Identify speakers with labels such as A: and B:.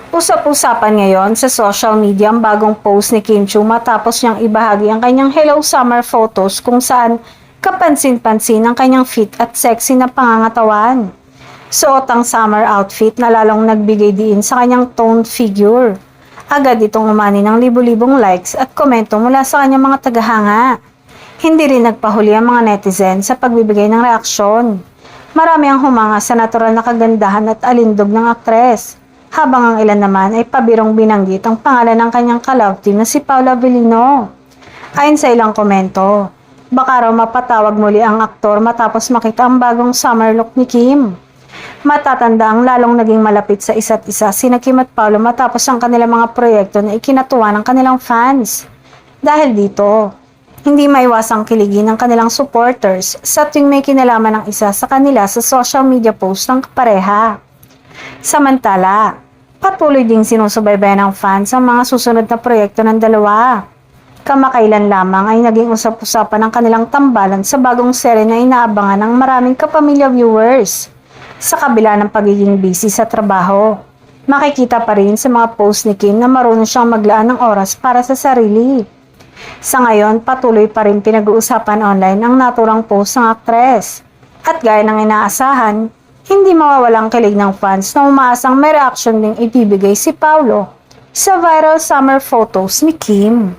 A: Usap-usapan ngayon sa social media ang bagong post ni Kim Chiu matapos niyang ibahagi ang kanyang Hello Summer photos kung saan kapansin-pansin ang kanyang fit at sexy na pangangatawan. Suot ang summer outfit na lalong nagbigay diin sa kanyang toned figure. Agad itong umani ng libu-libong likes at komento mula sa kanyang mga tagahanga. Hindi rin nagpahuli ang mga netizen sa pagbibigay ng reaksyon. Marami ang humanga sa natural na kagandahan at alindog ng aktres, habang ang ilan naman ay pabirong binanggit ang pangalan ng kanyang ka-love team na si Paula Avellino. Ayon sa ilang komento, baka raw mapatawag muli ang aktor matapos makita ang bagong summer look ni Kim. Matatanda ang lalong naging malapit sa isa't isa sina Kim at Paolo matapos ang kanilang mga proyekto na ikinatuwa ng kanilang fans. Dahil dito, hindi maiwasang kiligin ng kanilang supporters sa tuwing may kinalaman ng isa sa kanila sa social media post ng kapareha. Samantala, patuloy ding sinusubaybayan ng fans ang mga susunod na proyekto ng dalawa. Kamakailan lamang ay naging usap-usapan ang kanilang tambalan sa bagong serye na inaabangan ng maraming kapamilya viewers. Sa kabila ng pagiging busy sa trabaho, makikita pa rin sa mga post ni Kim na marunong siyang maglaan ng oras para sa sarili. Sa ngayon, patuloy pa rin pinag-uusapan online ang naturang post ng aktres. At gaya ng inaasahan, hindi mawawalang kilig ng fans na umaasang may reaction ding ibibigay si Paolo sa viral summer photos ni Kim.